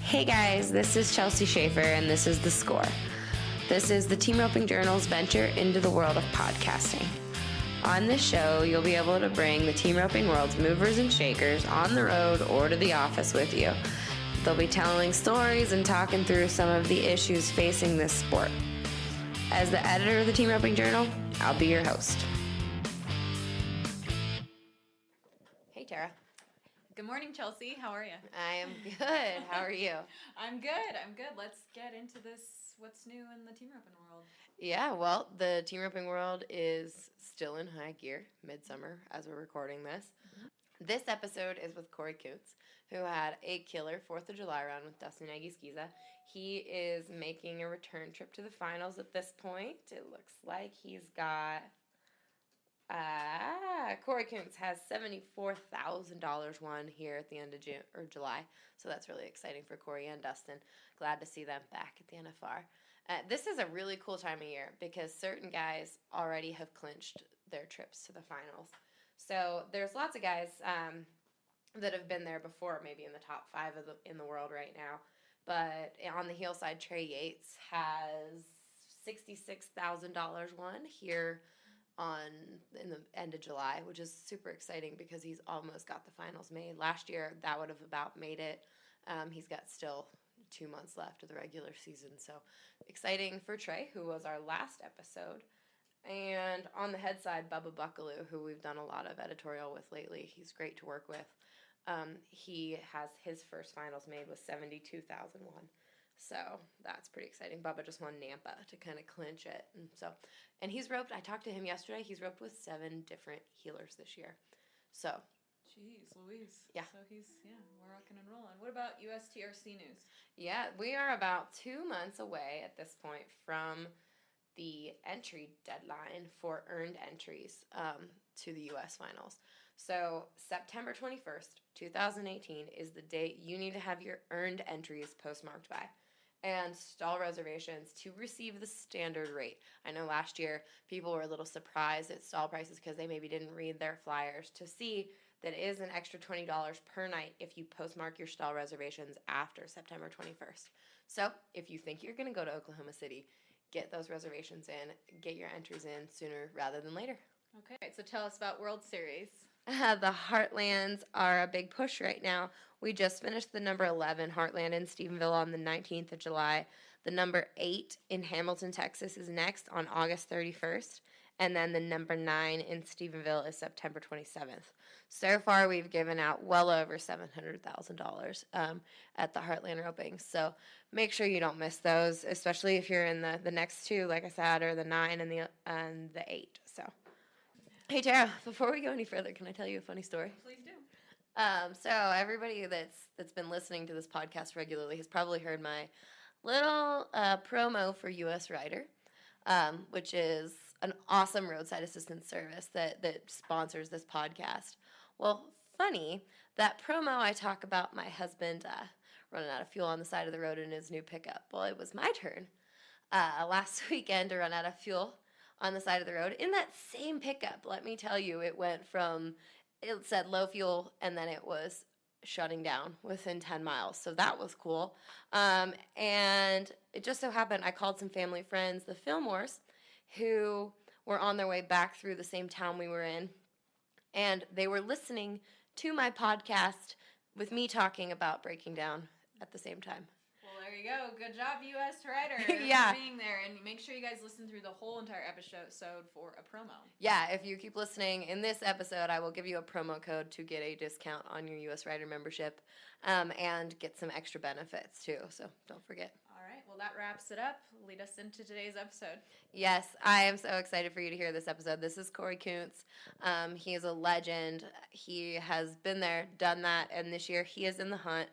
Hey guys, this is Chelsea Schaefer and this is The Score. This is the Team Roping Journal's venture into the world of podcasting. On this show, you'll be able to bring the Team Roping world's movers and shakers on the road or to the office with you. They'll be telling stories and talking through some of the issues facing this sport. As the editor of the Team Roping Journal, I'll be your host. Hey Tara. Good morning, Chelsea. How are you? I am good. How are you? I'm good. Let's get into this. What's new in the team roping world? Yeah, well, the team roping world is still in high gear, midsummer, as we're recording this. Mm-hmm. This episode is with Kory Koontz, who had a killer 4th of July run with Dustin Skiza. He is making a return trip to the finals at this point. It looks like he's got... Kory Koontz has $74,000 won here at the end of June or July, so that's really exciting for Kory and Dustin. Glad to see them back at the NFR. This is a really cool time of year because certain guys already have clinched their trips to the finals. So there's lots of guys that have been there before, maybe in the top 5 in the world right now. But on the heel side, Trey Yates has $66,000 won here in the end of July, which is super exciting because he's almost got the finals made. Last year, that would have about made it. He's got still 2 months left of the regular season, so exciting for Trey, who was our last episode. And on the head side, Bubba Buckaloo, who we've done a lot of editorial with lately. He's great to work with. He has his first finals made with $72,000 won. So that's pretty exciting. Bubba just won Nampa to kind of clinch it. And he's roped, I talked to him yesterday, he's roped with 7 different healers this year. So. Jeez Louise. Yeah. So we're rocking and rolling. What about USTRC news? Yeah, we are about 2 months away at this point from the entry deadline for earned entries to the U.S. finals. So September 21st, 2018 is the date you need to have your earned entries postmarked by and stall reservations to receive the standard rate. I know last year people were a little surprised at stall prices because they maybe didn't read their flyers to see that it is an extra $20 per night if you postmark your stall reservations after September 21st. So if you think you're going to go to Oklahoma City, get those reservations in, get your entries in sooner rather than later. Okay, so tell us about World Series. The Heartlands are a big push right now. We just finished the number 11 Heartland in Stephenville on the 19th of July. The number 8 in Hamilton, Texas is next on August 31st. And then the number 9 in Stephenville is September 27th. So far, we've given out well over $700,000 at the Heartland roping. So make sure you don't miss those, especially if you're in the next 2, like I said, or the 9 and the 8. So. Hey Tara, before we go any further, can I tell you a funny story? Please do. So everybody that's been listening to this podcast regularly has probably heard my little promo for US Rider, which is an awesome roadside assistance service that sponsors this podcast. Well, funny, that promo I talk about my husband running out of fuel on the side of the road in his new pickup. Well, it was my turn last weekend to run out of fuel on the side of the road in that same pickup. Let me tell you, it said low fuel, and then it was shutting down within 10 miles. So that was cool. And it just so happened I called some family friends, the Fillmores, who were on their way back through the same town we were in. And they were listening to my podcast with me talking about breaking down at the same time. Well, there you go. Good job, US Rider, yeah. for being there. And make sure you guys listen through the whole entire episode for a promo. Yeah, if you keep listening in this episode, I will give you a promo code to get a discount on your US Rider membership and get some extra benefits too. So don't forget. All right. Well, that wraps it up. Lead us into today's episode. Yes, I am so excited for you to hear this episode. This is Kory Koontz. He is a legend. He has been there, done that, and this year he is in the hunt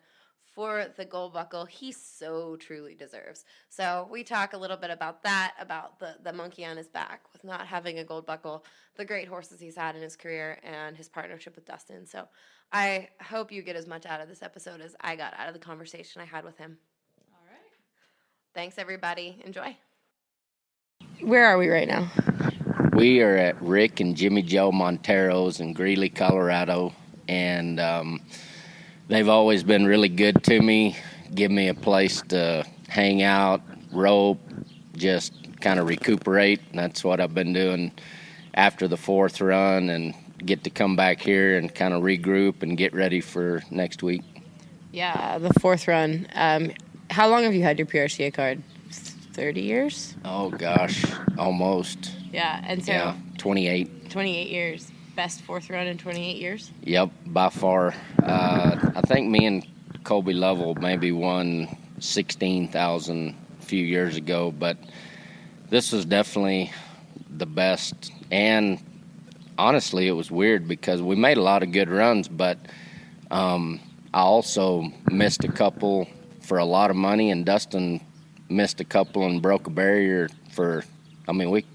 for the gold buckle he so truly deserves. So we talk a little bit about that, about the monkey on his back with not having a gold buckle, the great horses he's had in his career, and his partnership with Dustin. So I hope you get as much out of this episode as I got out of the conversation I had with him. All right. Thanks, everybody. Enjoy. Where are we right now? We are at Rick and Jimmy Joe Montero's in Greeley, Colorado, and they've always been really good to me. give me a place to hang out, rope, just kind of recuperate. And that's what I've been doing after the fourth run, and get to come back here and kind of regroup and get ready for next week. Yeah, the fourth run. How long have you had your PRCA card? 30 years? Oh, gosh, almost. Yeah, and so Yeah, 28. 28 years. Best fourth run in 28 years? Yep, by far. I think me and Colby Lovell maybe won 16,000 a few years ago, but this was definitely the best. And honestly, it was weird because we made a lot of good runs, but I also missed a couple for a lot of money, and Dustin missed a couple and broke a barrier for, I mean, we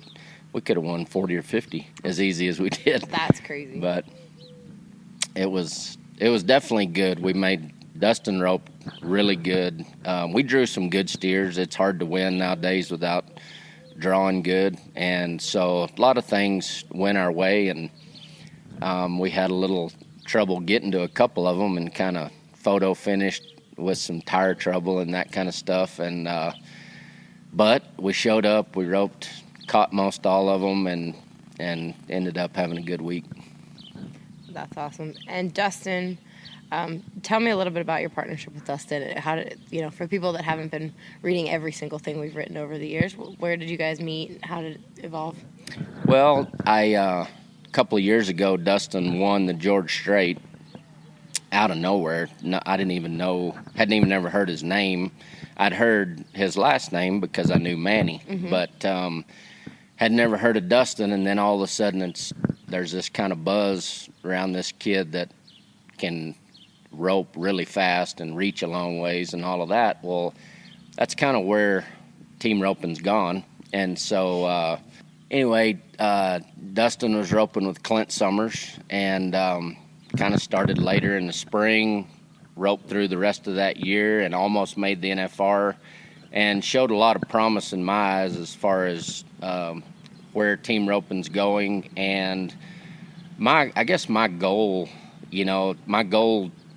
could have won 40 or 50 as easy as we did. That's crazy. But it was definitely good. We made Dustin rope really good. We drew some good steers. It's hard to win nowadays without drawing good, and so a lot of things went our way, and we had a little trouble getting to a couple of them, and kind of photo finished with some tire trouble and that kind of stuff. And but we showed up, we roped, caught most all of them, and ended up having a good week. That's awesome. And Dustin, tell me a little bit about your partnership with Dustin. How did for people that haven't been reading every single thing we've written over the years, where did you guys meet? How did it evolve? Well, a couple of years ago, Dustin won the George Strait out of nowhere. No, I didn't even know, hadn't even ever heard his name. I'd heard his last name because I knew Manny, but had never heard of Dustin. And then all of a sudden, there's this kind of buzz around this kid that can rope really fast and reach a long ways and all of that. Well, that's kind of where team roping's gone. And so anyway, Dustin was roping with Clint Summers, and kind of started later in the spring, roped through the rest of that year, and almost made the NFR, and showed a lot of promise in my eyes as far as where team roping's going. And I guess my goal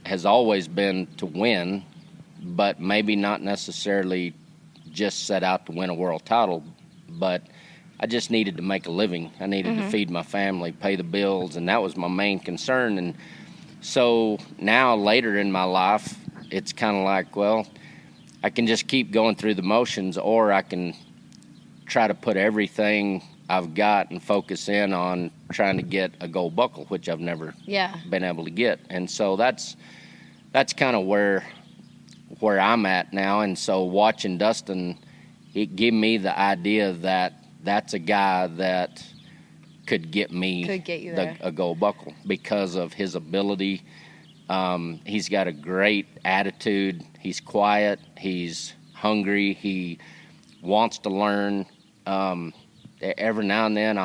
has always been to win, but maybe not necessarily just set out to win a world title, but I just needed to make a living. I needed to feed my family, pay the bills, and that was my main concern. And so now later in my life, it's kind of like, well, I can just keep going through the motions, or I can try to put everything I've got and focus in on trying to get a gold buckle, which I've never been able to get. And so that's kind of where I'm at now. And so watching Dustin, it gave me the idea that that's a guy that could get me a gold buckle because of his ability. He's got a great attitude. He's quiet. He's hungry. He wants to learn. Every now and then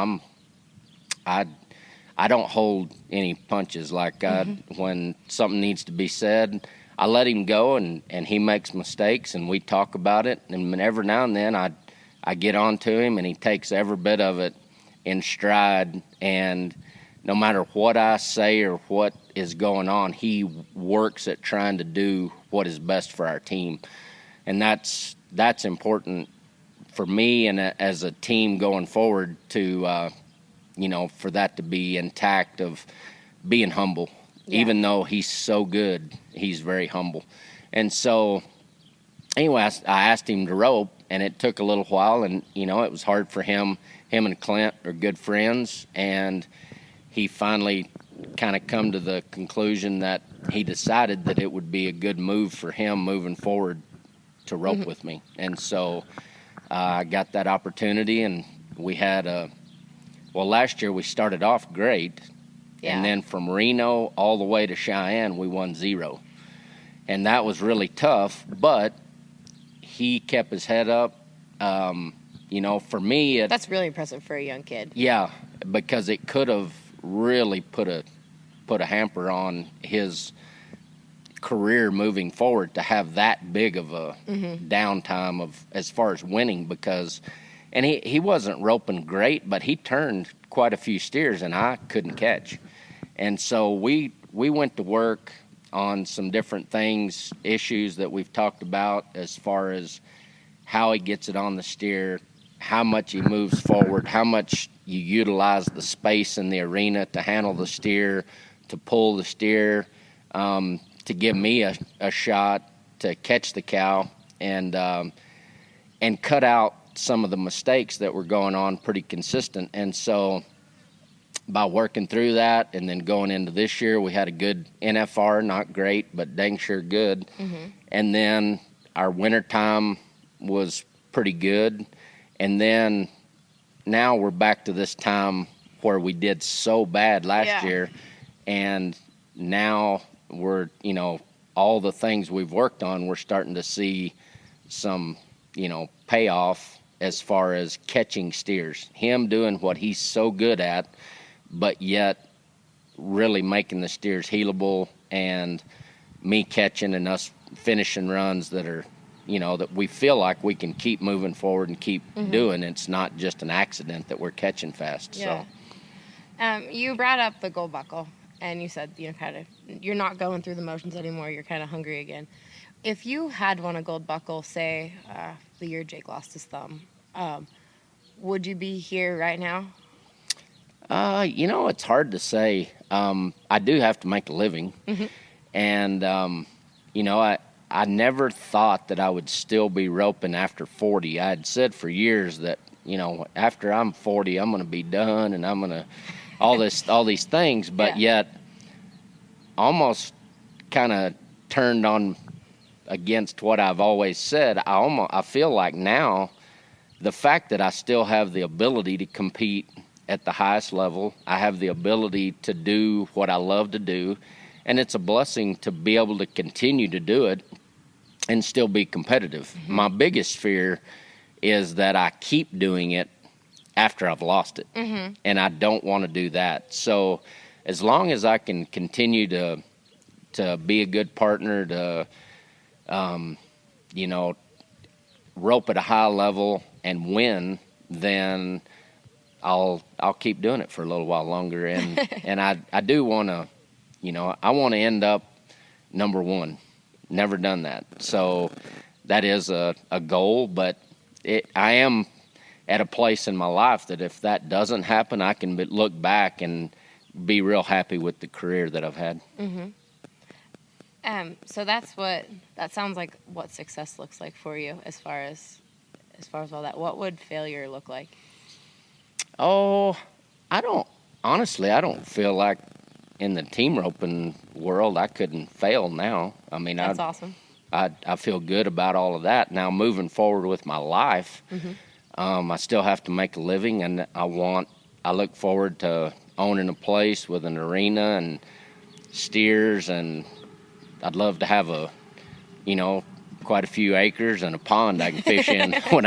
I don't hold any punches. Like when something needs to be said, I let him go, and he makes mistakes, and we talk about it. And every now and then I get on to him, and he takes every bit of it in stride. And no matter what I say or what is going on, he works at trying to do what is best for our team. And that's important for me and as a team going forward to, for that to be intact, of being humble. Yeah. Even though he's so good, he's very humble. And so anyway, I asked him to rope, and it took a little while, and, it was hard for him. Him and Clint are good friends, and he finally kind of come to the conclusion that he decided that it would be a good move for him moving forward to rope with me. And so I got that opportunity, and we had last year we started off great, and then from Reno all the way to Cheyenne, we won 0. And that was really tough, but he kept his head up. For me, that's really impressive for a young kid. Yeah, because it could have really put a hamper on his career moving forward to have that big of a downtime of as far as winning, because he wasn't roping great, but he turned quite a few steers and I couldn't catch. And so we went to work on some different things, issues that we've talked about as far as how he gets it on the steer, how much he moves forward, how much you utilize the space in the arena to handle the steer, to pull the steer, to give me a shot to catch the cow, and cut out some of the mistakes that were going on pretty consistent. And so by working through that and then going into this year, we had a good NFR, not great, but dang sure good. Mm-hmm. And then our winter time was pretty good. And then now we're back to this time where we did so bad last year. And now we're, all the things we've worked on, we're starting to see some, payoff as far as catching steers. Him doing what he's so good at, but yet really making the steers healable, and me catching and us finishing runs that are, that we feel like we can keep moving forward and keep doing. It's not just an accident that we're catching fast. Yeah. So, you brought up the gold buckle, and you said, you're not going through the motions anymore. You're kind of hungry again. If you had won a gold buckle, say, the year Jake lost his thumb, would you be here right now? It's hard to say. I do have to make a living. Mm-hmm. And, I never thought that I would still be roping after 40. I had said for years that, after I'm 40, I'm going to be done, and I'm going to all these things. But yet almost kind of turned on against what I've always said. I feel like now the fact that I still have the ability to compete at the highest level, I have the ability to do what I love to do, and it's a blessing to be able to continue to do it and still be competitive. Mm-hmm. My biggest fear is that I keep doing it after I've lost it, and I don't want to do that. So as long as I can continue to be a good partner, to rope at a high level and win, then I'll keep doing it for a little while longer. And and I do want to, I want to end up number one. Never done that. So that is a goal, but I am at a place in my life that if that doesn't happen, I can look back and be real happy with the career that I've had. Mm-hmm. So that sounds like what success looks like for you as far as all that. What would failure look like? Oh, I don't feel like in the team roping world I couldn't fail now. I mean, that's awesome. I feel good about all of that. Now moving forward with my life, I still have to make a living, and I look forward to owning a place with an arena and steers, and I'd love to have quite a few acres and a pond I can fish in when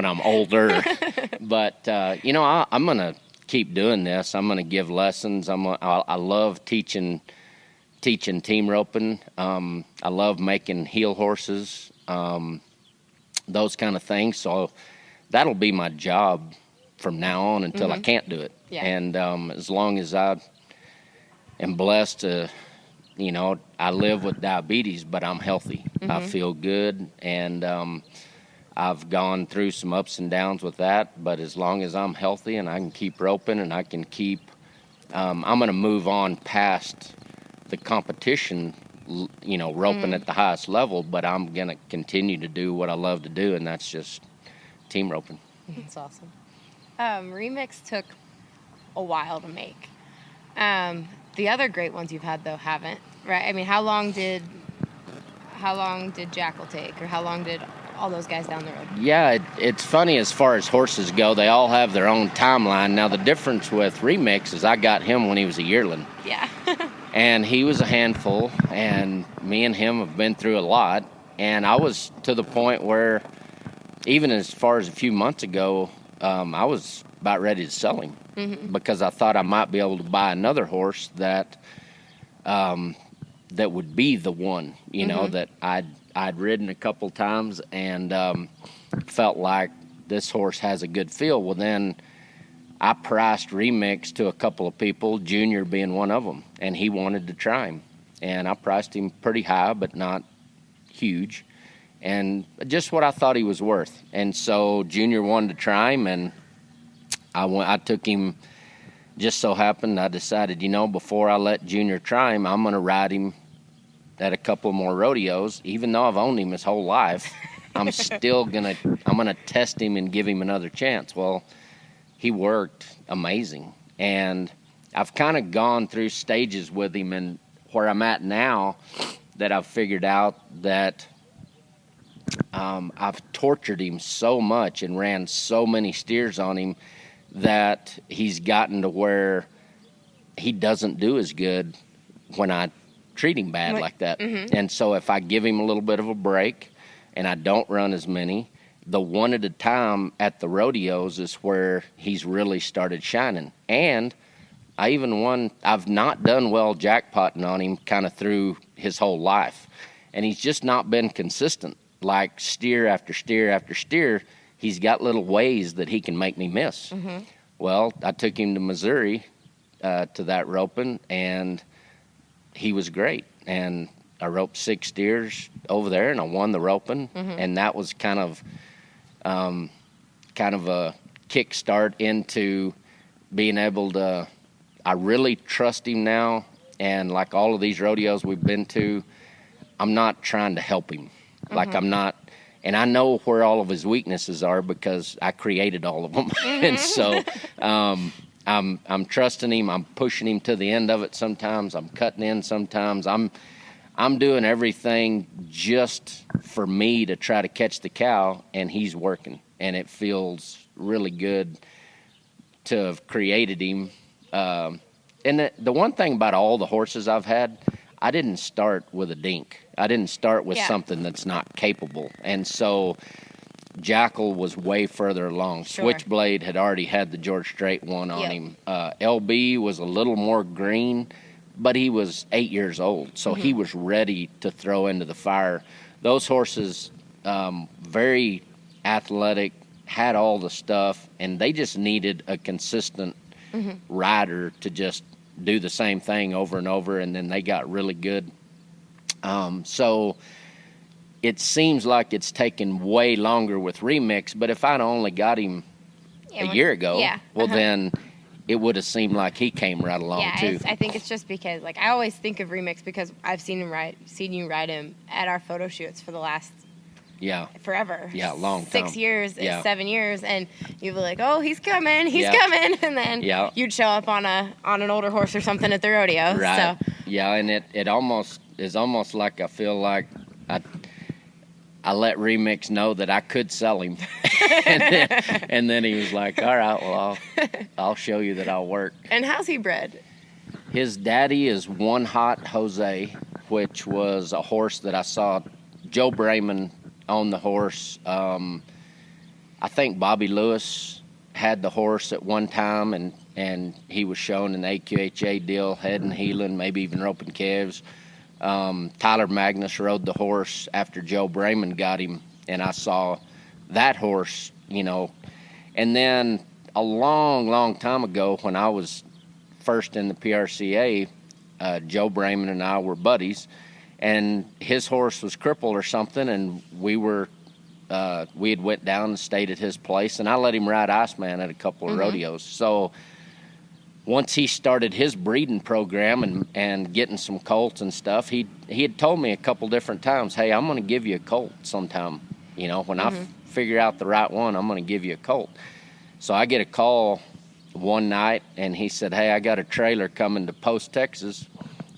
I'm older. But I'm gonna keep doing this. I'm gonna give lessons. I love teaching team roping. I love making heel horses, those kind of things. So that'll be my job from now on until I can't do it. Yeah. And as long as I am blessed to, I live with diabetes, but I'm healthy. I feel good, and I've gone through some ups and downs with that, but as long as I'm healthy and I can keep roping and I can keep, I'm going to move on past the competition, roping at the highest level, but I'm going to continue to do what I love to do, and that's just team roping. That's awesome. Remix took a while to make. The other great ones you've had, though, haven't, right? I mean, how long did Jackal take, or how long did all those guys down the road? Yeah, it's funny as far as horses go. They all have their own timeline. Now, the difference with Remix is I got him when he was a yearling. Yeah. And he was a handful, and me and him have been through a lot. And I was to the point where, even as far as a few months ago, I was about ready to sell him because I thought I might be able to buy another horse that would be the one, that I'd ridden a couple times and felt like this horse has a good feel. Well, then I priced Remix to a couple of people, Junior being one of them, and he wanted to try him. and I priced him pretty high, but not huge, and just what I thought he was worth. And so Junior wanted to try him, and I took him. Just so happened I decided, before I let Junior try him, I'm going to ride him at a couple more rodeos. Even though I've owned him his whole life, I'm gonna test him and give him another chance. Well, he worked amazing, and I've kind of gone through stages with him, and where I'm at now, that I've figured out that I've tortured him so much and ran so many steers on him that he's gotten to where he doesn't do as good when I treat him bad like that. Mm-hmm. And so if I give him a little bit of a break and I don't run as many, the one at a time at the rodeos is where he's really started shining. And I've not done well jackpotting on him kind of through his whole life. And he's just not been consistent. Like steer after steer after steer, he's got little ways that he can make me miss. Mm-hmm. Well, I took him to Missouri to that roping, and he was great. And I roped 6 steers over there, and I won the roping. Mm-hmm. And that was kind of a kickstart into being able to. I really trust him now, and like all of these rodeos we've been to, I'm not trying to help him. Mm-hmm. Like I'm not. And I know where all of his weaknesses are because I created all of them. Mm-hmm. And so I'm trusting him. I'm pushing him to the end of it sometimes. I'm cutting in sometimes. I'm doing everything just for me to try to catch the cow, and he's working. And it feels really good to have created him. And the one thing about all the horses I've had, I didn't start with a dink. I didn't start with something that's not capable. And so Jackal was way further along. Sure. Switchblade had already had the George Strait one on him. LB was a little more green, but he was 8 years old, so he was ready to throw into the fire. Those horses, very athletic, had all the stuff, and they just needed a consistent rider to just do the same thing over and over, and then they got really good. So it seems like it's taken way longer with Remix, but if I'd only got him a year ago, then it would have seemed like he came right along too. I think it's just because, like, I always think of Remix because I've seen you ride him at our photo shoots for the last forever. Yeah, long time. 6 years, 7 years, and you'd be like, "Oh, he's coming, coming," and then you'd show up on an older horse or something at the rodeo. Right. So. Yeah, and it almost is almost like I feel like I let Remix know that I could sell him, and then he was like, "All right, well, I'll show you that I'll work." And how's he bred? His daddy is One Hot Jose, which was a horse that I saw Joe Brayman own the horse. I think Bobby Lewis had the horse at one time, and he was shown in the AQHA deal, head and heeling, maybe even roping calves. Tyler Magnus rode the horse after Joe Brayman got him, and I saw that horse, And then a long, long time ago, when I was first in the PRCA, Joe Brayman and I were buddies, and his horse was crippled or something, and we had went down and stayed at his place, and I let him ride Iceman at a couple of rodeos. So once he started his breeding program and getting some colts and stuff, he had told me a couple different times, "Hey, I'm going to give you a colt sometime. When I figure out the right one, I'm going to give you a colt." So I get a call one night, and he said, "Hey, I got a trailer coming to Post, Texas,"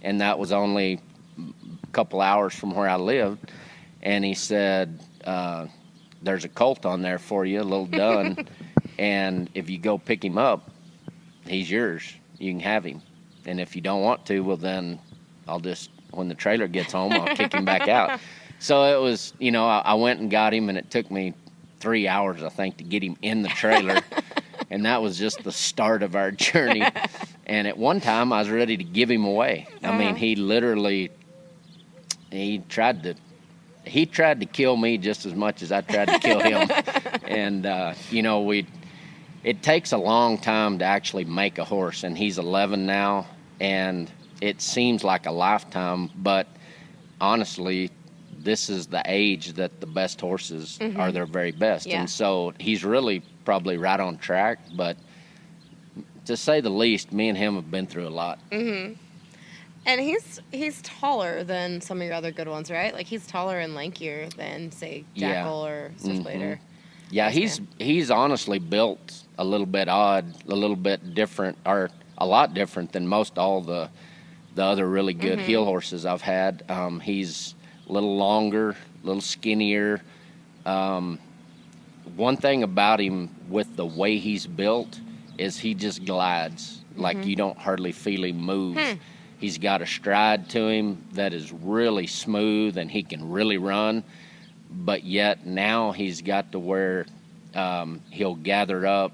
and that was only a couple hours from where I lived. And he said, "There's a colt on there for you, a little dun, and if you go pick him up, he's yours. You can have him. And if you don't want to, well, then I'll just, when the trailer gets home, I'll kick him back out." So it was, I went and got him, and it took me 3 hours, I think, to get him in the trailer. And that was just the start of our journey. And at one time, I was ready to give him away. I mean, he tried to kill me just as much as I tried to kill him. And, it takes a long time to actually make a horse, and he's 11 now, and it seems like a lifetime, but honestly, this is the age that the best horses are their very best. Yeah. And so he's really probably right on track, but to say the least, me and him have been through a lot. And he's taller than some of your other good ones, right? Like, he's taller and lankier than, say, Jackal or Switchblade. Yeah, he's honestly built a little bit odd, a little bit different, or a lot different than most all the other really good heel horses I've had. He's a little longer, a little skinnier. One thing about him with the way he's built is he just glides. Like, you don't hardly feel him move. He's got a stride to him that is really smooth, and he can really run. But yet now he's got to where he'll gather up,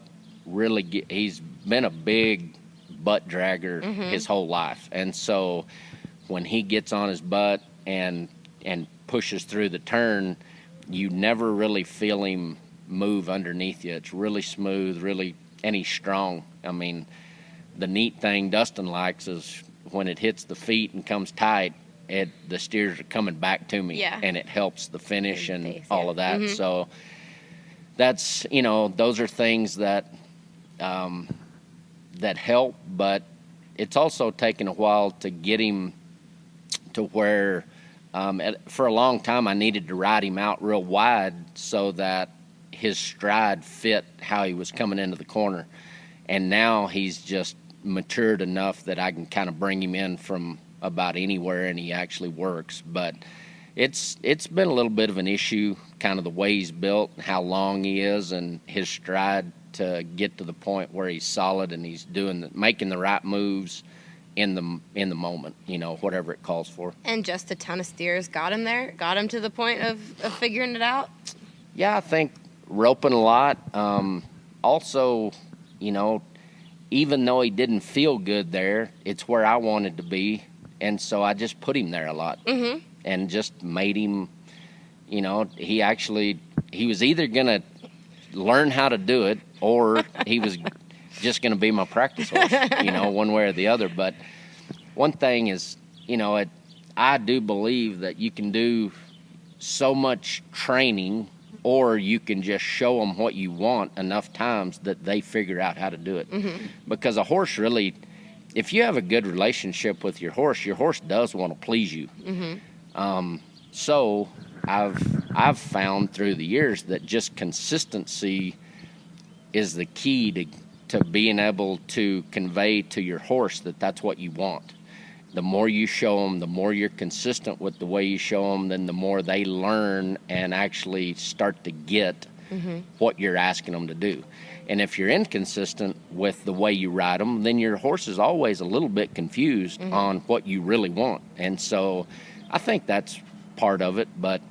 he's been a big butt dragger his whole life. And so when he gets on his butt and pushes through the turn, you never really feel him move underneath you. It's really smooth, and he's strong. I mean, the neat thing Dustin likes is when it hits the feet and comes tight, the steers are coming back to me, and it helps the finish and all of that. So that's, those are things that help, but it's also taken a while to get him to where for a long time I needed to ride him out real wide so that his stride fit how he was coming into the corner. And now he's just matured enough that I can kind of bring him in from about anywhere, and he actually works. But it's been a little bit of an issue, kind of the way he's built, how long he is, and his stride to get to the point where he's solid and he's making the right moves in the moment, whatever it calls for. And just a ton of steers got him there, got him to the point of figuring it out. Yeah, I think roping a lot. Also, even though he didn't feel good there, it's where I wanted to be. And so I just put him there a lot and just made him, he was either going to learn how to do it or he was just going to be my practice horse, one way or the other. But one thing is, I do believe that you can do so much training, or you can just show them what you want enough times that they figure out how to do it. Because a horse really, if you have a good relationship with your horse does want to please you. So I've found through the years that just consistency is the key to being able to convey to your horse that that's what you want. The more you show them, the more you're consistent with the way you show them, then the more they learn and actually start to get what you're asking them to do. And if you're inconsistent with the way you ride them, then your horse is always a little bit confused on what you really want. And so I think that's part of it, but,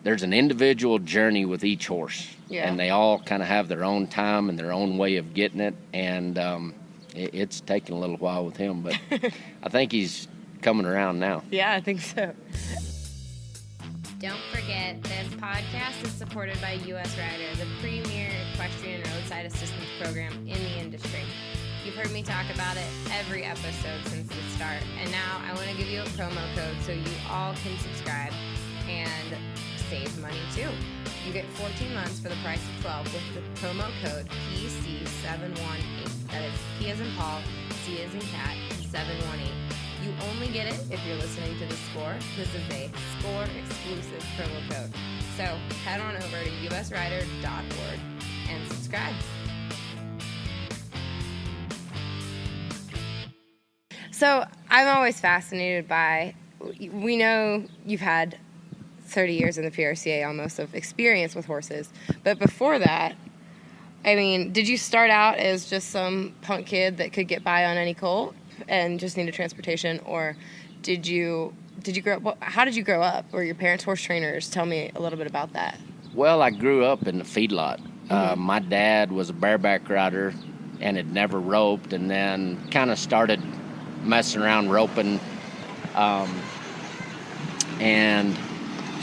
there's an individual journey with each horse. Yeah. And they all kind of have their own time and their own way of getting it. And it's taken a little while with him, but I think he's coming around now. Yeah, I think so. Don't forget, this podcast is supported by U.S. Rider, the premier equestrian roadside assistance program in the industry. You've heard me talk about it every episode since the start, and now I want to give you a promo code so you all can subscribe and save money too. You get 14 months for the price of 12 with the promo code PC718. That is P as in Paul, C as in cat, 718. You only get it if you're listening to The Score. This is a Score exclusive promo code. So head on over to usrider.org and subscribe. So I'm always fascinated by, we know you've had 30 years in the PRCA almost of experience with horses, but before that, I mean, did you start out as just some punk kid that could get by on any colt and just needed transportation, or did you grow up, how did you grow up? Were your parents horse trainers? Tell me a little bit about that. Well, I grew up in the feedlot. My dad was a bareback rider and had never roped, and then kind of started messing around roping. And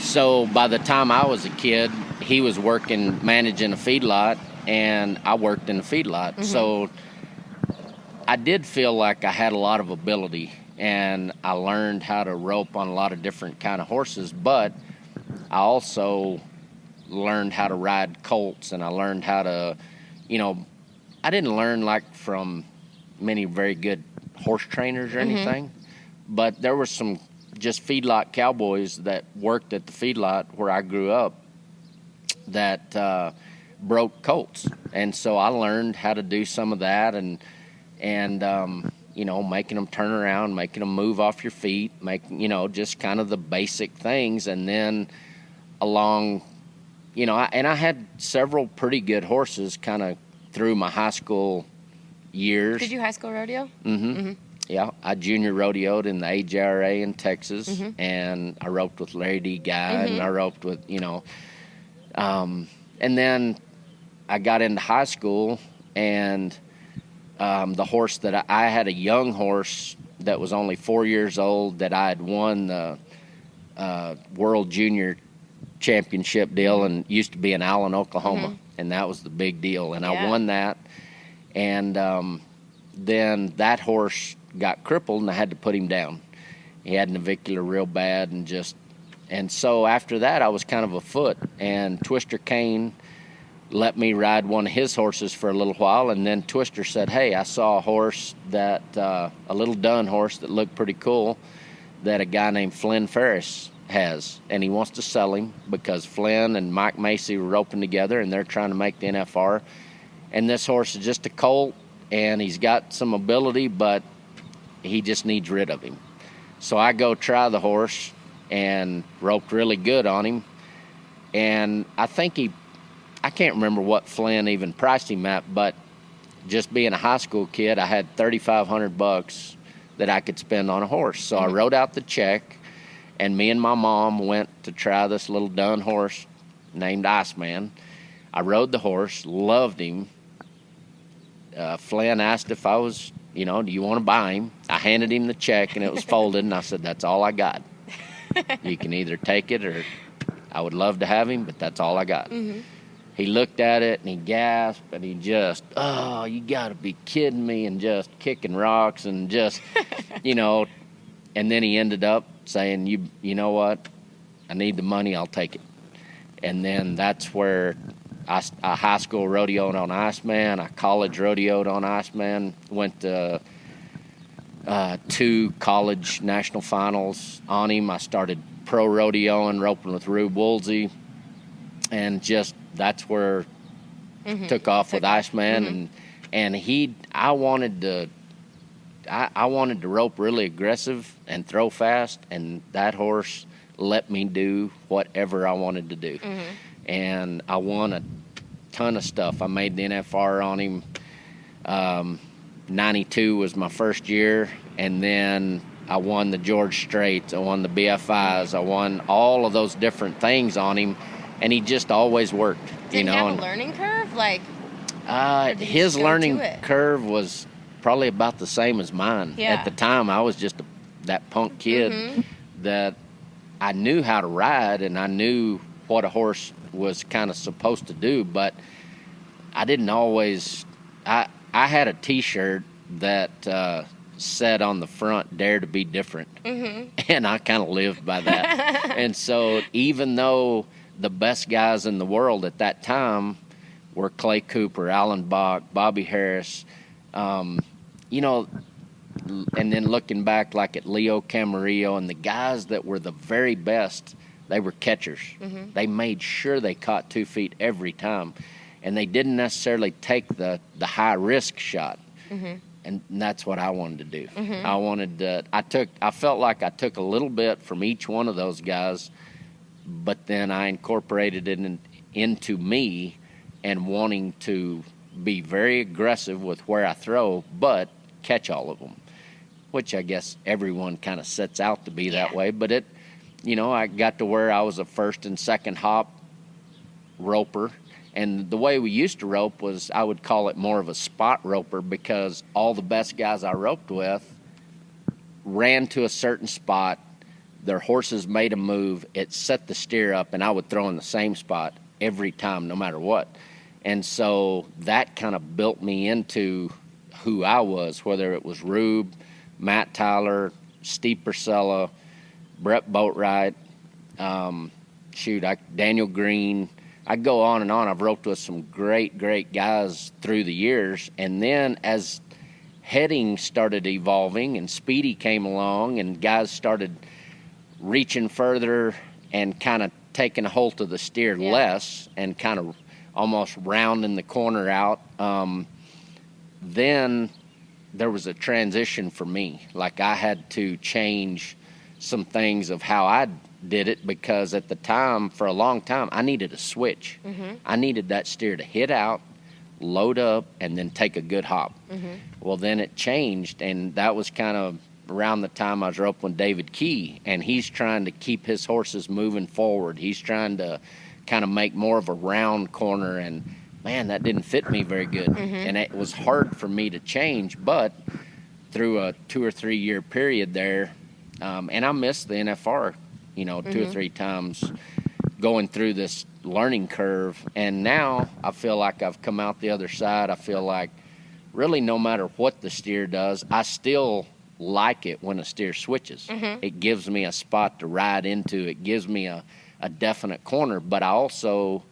so by the time I was a kid, he was managing a feedlot, and I worked in the feedlot. So I did feel like I had a lot of ability, and I learned how to rope on a lot of different kind of horses, but I also learned how to ride colts, and I learned how to, I didn't learn like from many very good horse trainers or anything, but there were some just feedlot cowboys that worked at the feedlot where I grew up that broke colts, and so I learned how to do some of that, and making them turn around, making them move off your feet, just kind of the basic things. And then along, I had several pretty good horses kind of through my high school years. Did you high school rodeo? Yeah, I junior rodeoed in the AJRA in Texas, and I roped with Larry D. Guy, and I roped with, and then I got into high school, and the horse that I had a young horse that was only 4 years old that I had won the World Junior Championship deal, and used to be in Allen, Oklahoma, and that was the big deal, and I won that, and then that horse got crippled, and I had to put him down. He had navicular real bad, and so after that I was kind of afoot, and Twister Kane let me ride one of his horses for a little while, and then Twister said, hey, I saw a horse that, a little dun horse that looked pretty cool that a guy named Flynn Ferris has, and he wants to sell him because Flynn and Mike Macy were roping together, and they're trying to make the NFR, and this horse is just a colt, and he's got some ability, but he just needs rid of him. So I go try the horse and roped really good on him, and I can't remember what Flynn even priced him at, but just being a high school kid, I had $3,500 that I could spend on a horse. So I wrote out the check, and me and my mom went to try this little dun horse named Iceman. I rode the horse, loved him. Flynn asked if I was, do you want to buy him? I handed him the check, and it was folded, and I said, that's all I got. You can either take it, or I would love to have him, but that's all I got. He looked at it, and he gasped, and he just, oh, you got to be kidding me, and just kicking rocks, and just, and then he ended up saying, you know what, I need the money, I'll take it. And then that's where I high school rodeoed on Iceman, I college rodeoed on Iceman, went to 2 college national finals on him. I started pro rodeoing, roping with Rube Woolsey, and just that's where took off with Iceman, and I wanted to rope really aggressive and throw fast, and that horse let me do whatever I wanted to do, and I won a ton of stuff. I made the NFR on him. 92 was my first year, and then I won the George Straits, I won the BFIs, I won all of those different things on him, and he just always worked. Did he have a learning curve? His learning curve was probably about the same as mine. Yeah. At the time, I was just that punk kid that I knew how to ride, and I knew what a horse was kind of supposed to do, but I didn't always. I had a T-shirt that said on the front, "Dare to be different," and I kind of lived by that. And so, even though the best guys in the world at that time were Clay Cooper, Alan Bach, Bobby Harris, and then looking back like at Leo Camarillo and the guys that were the very best, they were catchers. They made sure they caught 2 feet every time, and they didn't necessarily take the high risk shot. And that's what I wanted to do. I felt like I took a little bit from each one of those guys, but then I incorporated it into me and wanting to be very aggressive with where I throw, but catch all of them, which I guess everyone kind of sets out to be that way. But I got to where I was a first and second hop roper. And the way we used to rope was, I would call it more of a spot roper, because all the best guys I roped with ran to a certain spot, their horses made a move, it set the steer up, and I would throw in the same spot every time, no matter what. And so that kind of built me into who I was, whether it was Rube, Matt Tyler, Steve Purcella, Brett Boatwright, Daniel Green. I go on and on. I've roped with some great guys through the years. And then as heading started evolving and Speedy came along and guys started reaching further and kind of taking a hold of the steer less and kind of almost rounding the corner out, then there was a transition for me. Like I had to change some things of how I did it, because at the time, for a long time, I needed a switch. I needed that steer to hit out, load up, and then take a good hop. Well, then it changed, and that was kind of around the time I was roping David Key, and he's trying to keep his horses moving forward. He's trying to kind of make more of a round corner, and man, that didn't fit me very good. And it was hard for me to change, but through a 2 or 3 year period there, and I missed the NFR, 2 or 3 times going through this learning curve. And now I feel like I've come out the other side. I feel like really no matter what the steer does, I still like it when a steer switches. It gives me a spot to ride into. It gives me a definite corner. But I also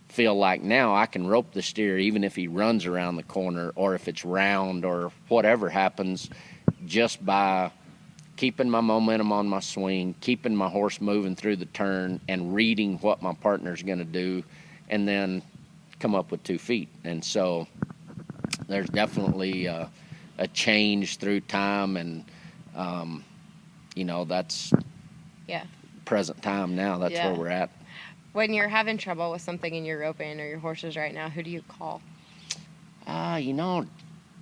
feel like now I can rope the steer even if he runs around the corner or if it's round or whatever happens, just by keeping my momentum on my swing, keeping my horse moving through the turn, and reading what my partner's going to do, and then come up with 2 feet. And so there's definitely a change through time, and that's present time now. That's where we're at. When you're having trouble with something in your roping or your horses right now, who do you call? I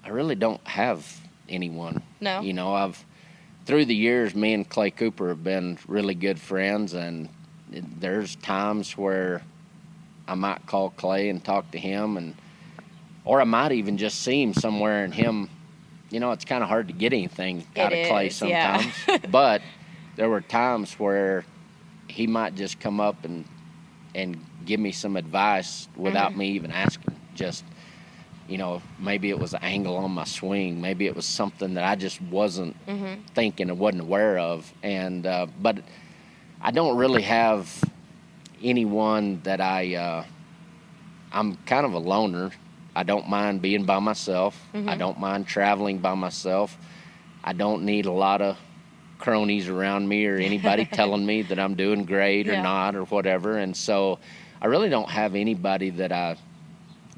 really don't have anyone. No? Through the years, me and Clay Cooper have been really good friends, and there's times where I might call Clay and talk to him, or I might even just see him somewhere, and him, it's kind of hard to get anything out of Clay sometimes. But there were times where he might just come up and give me some advice without me even asking. Just, maybe it was an angle on my swing. Maybe it was something that I just wasn't thinking or wasn't aware of. And but I don't really have anyone that I'm kind of a loner. I don't mind being by myself. I don't mind traveling by myself. I don't need a lot of cronies around me or anybody telling me that I'm doing great or not or whatever. And so I really don't have anybody that I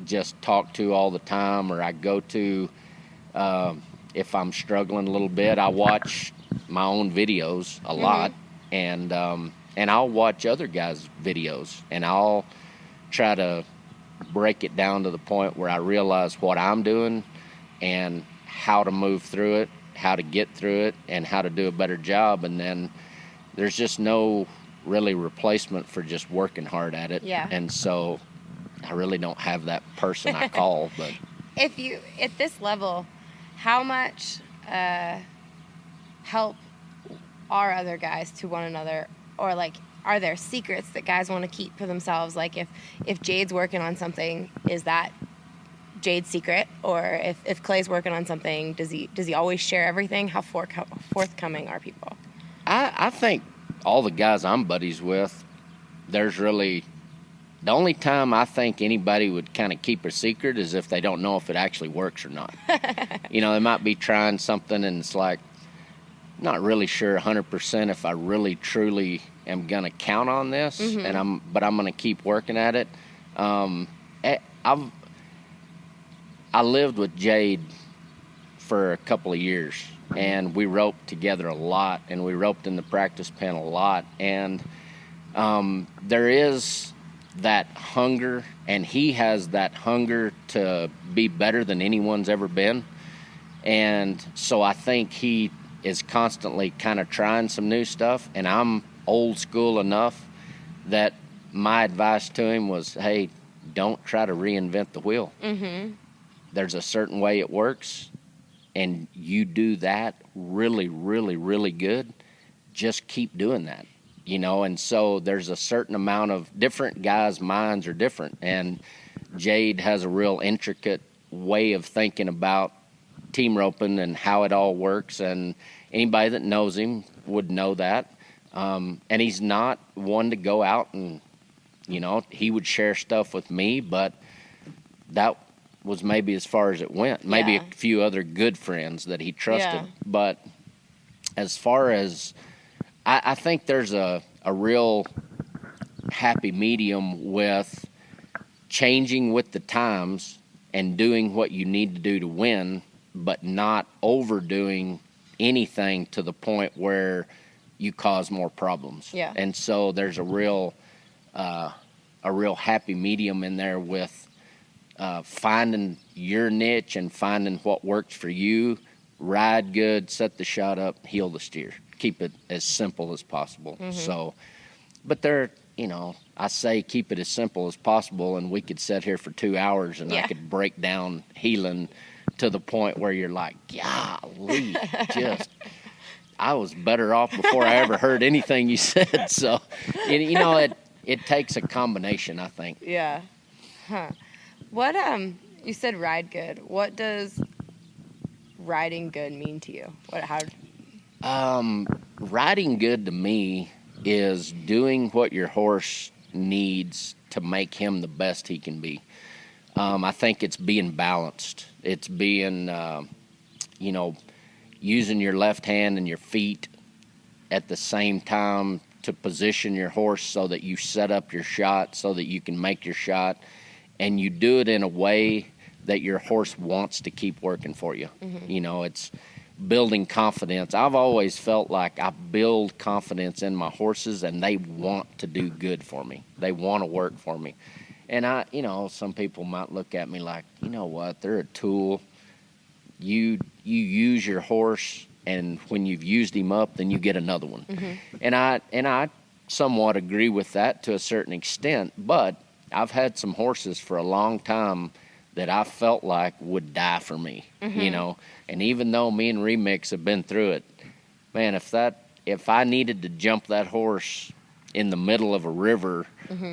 just talk to all the time, or I go to if I'm struggling a little bit. I watch my own videos a lot, and I'll watch other guys' videos, and I'll try to break it down to the point where I realize what I'm doing and how to move through it, how to get through it, and how to do a better job. And then there's just no really replacement for just working hard at it. And so I really don't have that person I call. But if you, at this level, how much help are other guys to one another, or like, are there secrets that guys want to keep for themselves? Like if Jade's working on something, is that Jade's secret? Or if Clay's working on something, does he always share everything? How forthcoming are people? I think all the guys I'm buddies with, there's really, the only time I think anybody would kind of keep a secret is if they don't know if it actually works or not. They might be trying something and it's like, not really sure 100% if I really truly am going to count on this, but I'm going to keep working at it. I lived with Jade for a couple of years, and we roped together a lot, and we roped in the practice pen a lot. And there is that hunger, and he has that hunger to be better than anyone's ever been. And so I think he is constantly kind of trying some new stuff, and I'm old school enough that my advice to him was, hey, don't try to reinvent the wheel. There's a certain way it works, and you do that really, really, really good. Just keep doing that, and so there's a certain amount of different guys' minds are different, and Jade has a real intricate way of thinking about team roping and how it all works, and anybody that knows him would know that. And he's not one to go out and, he would share stuff with me, but that was maybe as far as it went. Maybe a few other good friends that he trusted. Yeah. But as far as, I think there's a real happy medium with changing with the times and doing what you need to do to win, but not overdoing anything to the point where you cause more problems. Yeah. And so there's a real happy medium in there with finding your niche and finding what works for you. Ride good, set the shot up, heel the steer. Keep it as simple as possible. So, but I say keep it as simple as possible, and we could sit here for 2 hours and I could break down heeling to the point where you're like, golly, I was better off before I ever heard anything you said. So, it takes a combination, I think. Yeah. Huh. What, you said ride good. What does riding good mean to you? Riding good to me is doing what your horse needs to make him the best he can be. I think it's being balanced. It's being, using your left hand and your feet at the same time to position your horse so that you set up your shot so that you can make your shot, and you do it in a way that your horse wants to keep working for you. It's building confidence. I've always felt like I build confidence in my horses, and they want to do good for me. They want to work for me. And some people might look at me like, you know what, they're a tool. You use your horse, and when you've used him up, then you get another one. And I somewhat agree with that to a certain extent, but I've had some horses for a long time that I felt like would die for me, and even though me and Remix have been through it, man, if I needed to jump that horse in the middle of a river,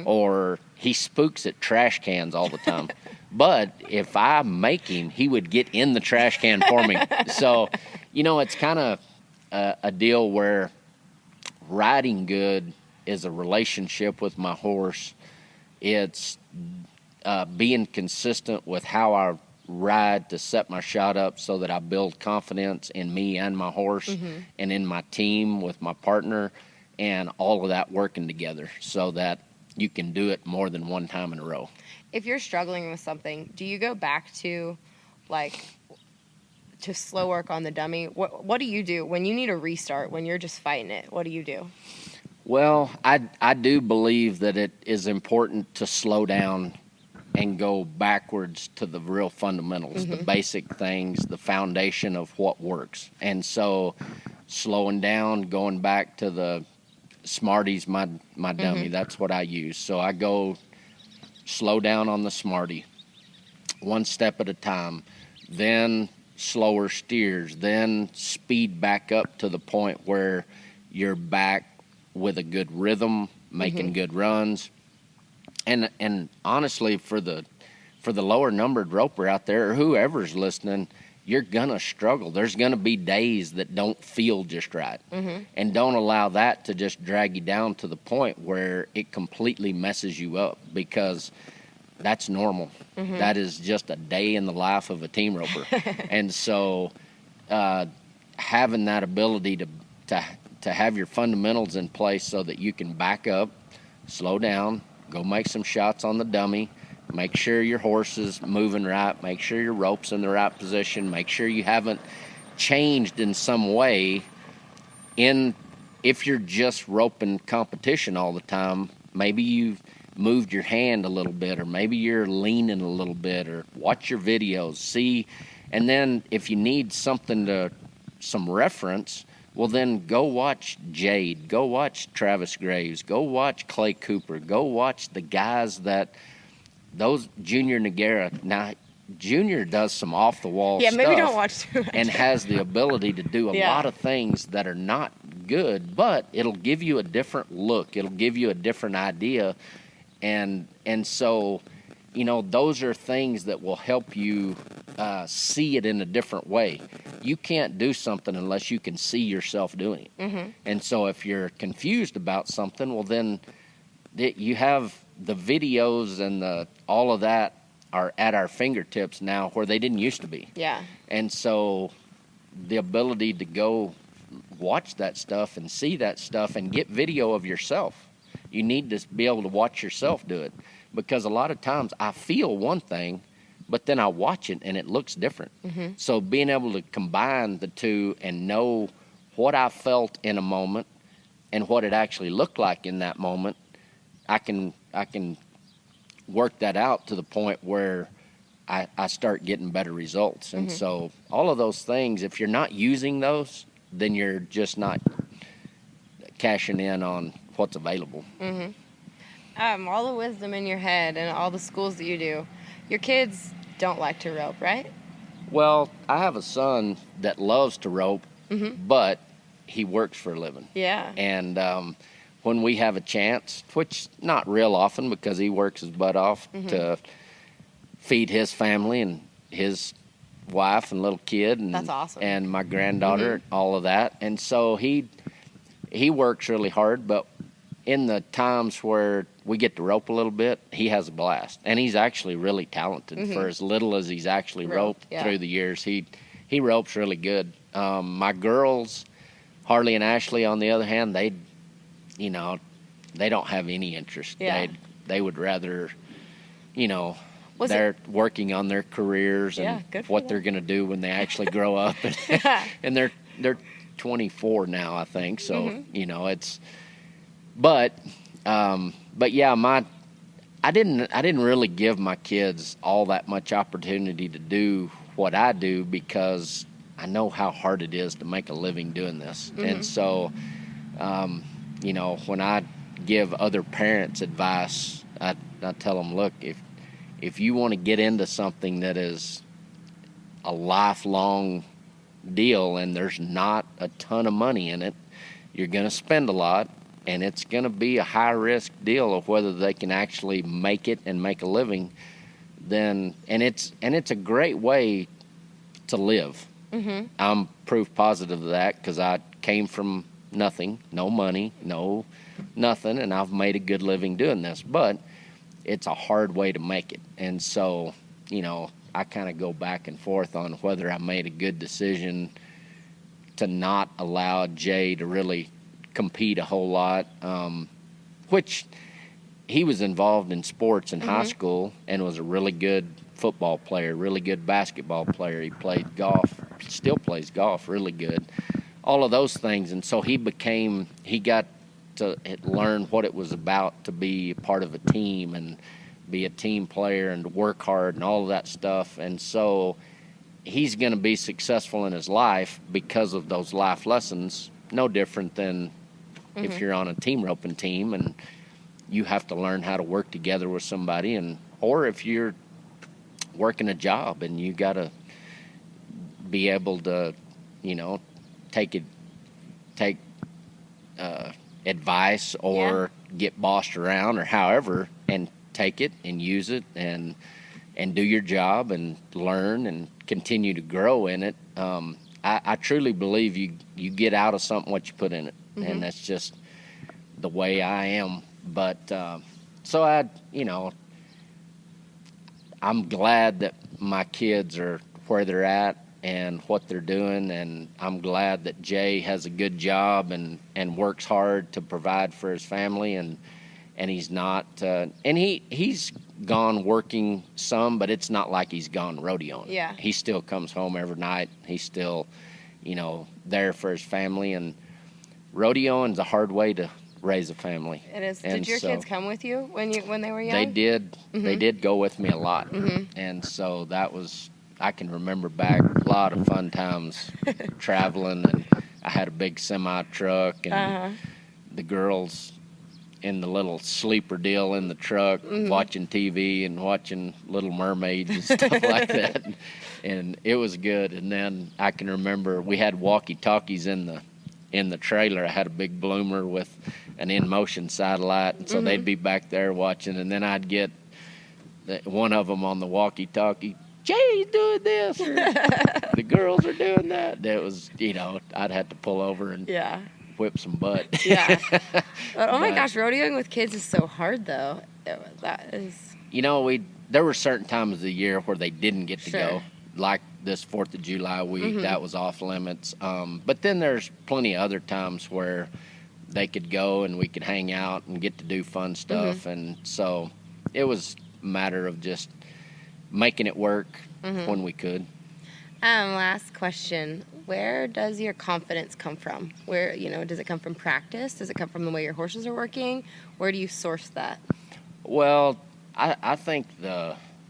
or he spooks at trash cans all the time, but if I make him, he would get in the trash can for me. So, it's kind of a deal where riding good is a relationship with my horse. It's being consistent with how I ride to set my shot up so that I build confidence in me and my horse and in my team with my partner, and all of that working together so that you can do it more than one time in a row. If you're struggling with something, do you go back to slow work on the dummy? What do you do when you need a restart, when you're just fighting it? What do you do? Well, I do believe that it is important to slow down and go backwards to the real fundamentals, the basic things, the foundation of what works. And so slowing down, going back to the Smarties, my dummy, that's what I use. So I go slow down on the Smartie, one step at a time, then slower steers, then speed back up to the point where you're back with a good rhythm, making good runs. And honestly, for the lower numbered roper out there, or whoever's listening, you're gonna struggle. There's gonna be days that don't feel just right, and don't allow that to just drag you down to the point where it completely messes you up, because that's normal. That is just a day in the life of a team roper. And so having that ability to have your fundamentals in place so that you can back up, slow down, go make some shots on the dummy, make sure your horse is moving right, make sure your rope's in the right position, make sure you haven't changed in some way. If you're just roping competition all the time, maybe you've moved your hand a little bit, or maybe you're leaning a little bit, or watch your videos, see. And then if you need some reference, well, then go watch Jade, go watch Travis Graves, go watch Clay Cooper, go watch the guys those Junior Noguera. Now, Junior does some off-the-wall stuff. Yeah, maybe don't watch too much. And has the ability to do a lot of things that are not good, but it'll give you a different look. It'll give you a different idea. And so those are things that will help you see it in a different way. You can't do something unless you can see yourself doing it. Mm-hmm. And so if you're confused about something, well, then you have the videos and all of that are at our fingertips now where they didn't used to be. Yeah. And so the ability to go watch that stuff and see that stuff and get video of yourself. You need to be able to watch yourself do it, because a lot of times I feel one thing, but then I watch it and it looks different. Mm-hmm. So being able to combine the two and know what I felt in a moment and what it actually looked like in that moment, I can work that out to the point where I start getting better results. And so all of those things, if you're not using those, then you're just not cashing in on what's available. Mm-hmm. All the wisdom in your head and all the schools that you do, your kids don't like to rope, right? Well, I have a son that loves to rope, but he works for a living. Yeah. And when we have a chance, which not real often because he works his butt off to feed his family and his wife and little kid, and That's awesome. and my granddaughter, all of that. And so he works really hard, but in the times where we get to rope a little bit, he has a blast. And he's actually really talented. For as little as he's actually roped through the years, he ropes really good. My girls, Harley and Ashley, on the other hand, they don't have any interest. Yeah. They would rather, Was they're working on their careers and good for what them. they're going to do when they actually grow up. And they're 24 now, I think. So, it's, but yeah, I didn't really give my kids all that much opportunity to do what I do, because I know how hard it is to make a living doing this. And so, when I give other parents advice, I tell them, look, if you want to get into something that is a lifelong deal and there's not a ton of money in it, you're going to spend a lot, and it's going to be a high-risk deal of whether they can actually make it and make a living. And it's a great way to live. I'm proof positive of that, because I came from nothing, no money, no nothing, and I've made a good living doing this. But it's a hard way to make it. And so, I kind of go back and forth on whether I made a good decision to not allow Jay to really compete a whole lot, which he was involved in sports in high school and was a really good football player, really good basketball player. He played golf, still plays golf really good, all of those things. And so he got to learn what it was about to be part of a team and be a team player and to work hard and all of that stuff. And so he's going to be successful in his life because of those life lessons, no different than if you're on a team roping team and you have to learn how to work together with somebody, or if you're working a job and you got to be able to, take advice or get bossed around or however, and take it and use it and do your job and learn and continue to grow in it. I truly believe you get out of something what you put in it, and that's just the way I am. But so I'm glad that my kids are where they're at and what they're doing, and I'm glad that Jay has a good job and works hard to provide for his family, and he's not and he's gone working some, but it's not like he's gone rodeoing. Yeah. He still comes home every night. He's still there for his family, and rodeoing's a hard way to raise a family. It is. And Did your so kids come with you when they were young? They did. They did go with me a lot, and so that was, I can remember back a lot of fun times traveling, and I had a big semi truck, and the girls in the little sleeper deal in the truck, watching TV and watching Little Mermaids and stuff like that, and it was good. And then I can remember we had walkie-talkies in the trailer. I had a big bloomer with an in-motion satellite, and so they'd be back there watching, and then I'd get one of them on the walkie-talkie, Jay's doing this, or the girls are doing that. It was, I'd have to pull over and whip some butt. Yeah. But, oh my gosh, rodeoing with kids is so hard, though. That is. There were certain times of the year where they didn't get to go, like this 4th of July week. That was off limits. But then there's plenty of other times where they could go and we could hang out and get to do fun stuff. And so it was a matter of just making it work when we could. Last question. Where does your confidence come from? Where, does it come from practice? Does it come from the way your horses are working? Where do you source that? Well, I think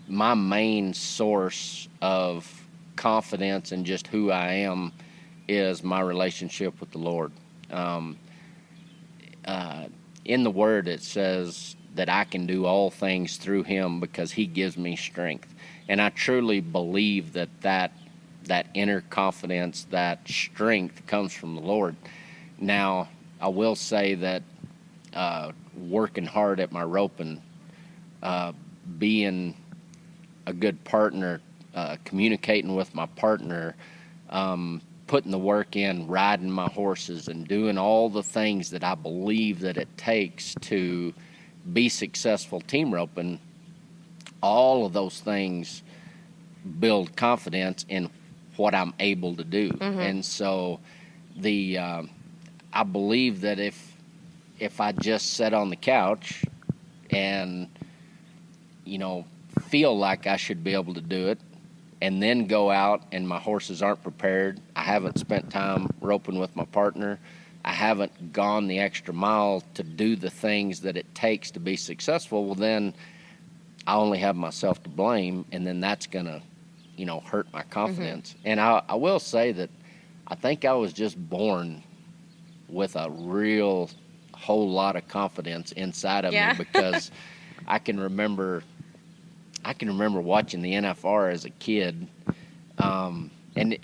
my main source of confidence and just who I am is my relationship with the Lord. In the Word, it says that I can do all things through Him because He gives me strength. And I truly believe that inner confidence, that strength comes from the Lord. Now, I will say that working hard at my roping, being a good partner, communicating with my partner, putting the work in, riding my horses, and doing all the things that I believe that it takes to be successful team roping, all of those things build confidence in what I'm able to do. And so I believe that if I just sit on the couch and feel like I should be able to do it, and then go out and my horses aren't prepared, I haven't spent time roping with my partner, I haven't gone the extra mile to do the things that it takes to be successful, well then I only have myself to blame, and then that's going to, hurt my confidence. And I will say that I think I was just born with a real whole lot of confidence inside of me, because I can remember watching the NFR as a kid, and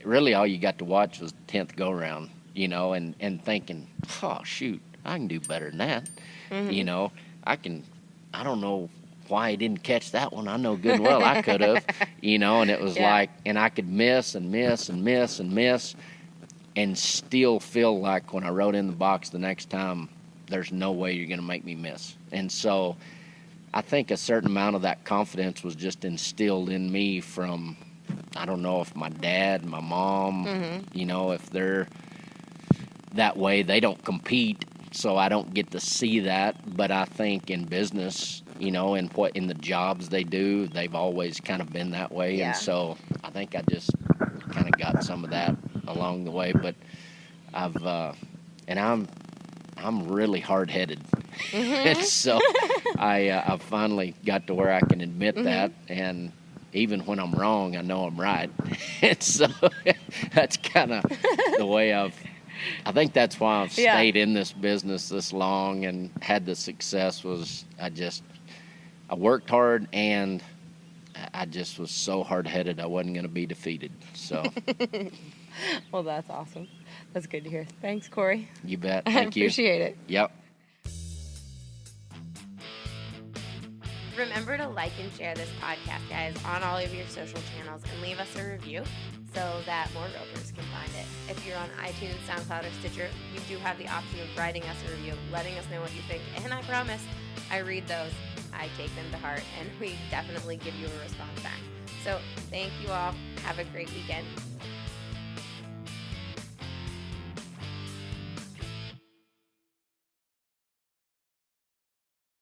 really all you got to watch was the 10th go-round, and thinking, oh, shoot, I can do better than that. I don't know why I didn't catch that one. I know good and well I could have, and it was like, and I could miss and miss and miss and miss and still feel like when I rode in the box the next time, there's no way you're going to make me miss. And so I think a certain amount of that confidence was just instilled in me from, I don't know if my dad, my mom, if they're that way, they don't compete, so I don't get to see that. But I think in business, in the jobs they do, they've always kind of been that way. And so I think I just kind of got some of that along the way. But I'm really hard-headed. And so I finally got to where I can admit that, and even when I'm wrong, I know I'm right. And so that's kind of the way I think that's why I've stayed in this business this long and had the success, was I worked hard, and I just was so hard-headed I wasn't going to be defeated. So. Well, that's awesome. That's good to hear. Thanks, Kory. You bet. Thank you. I appreciate it. Yep. Remember to like and share this podcast, guys, on all of your social channels, and leave us a review so that more ropers can find it. If you're on iTunes, SoundCloud, or Stitcher, you do have the option of writing us a review, letting us know what you think, and I promise I read those, I take them to heart, and we definitely give you a response back. So thank you all. Have a great weekend.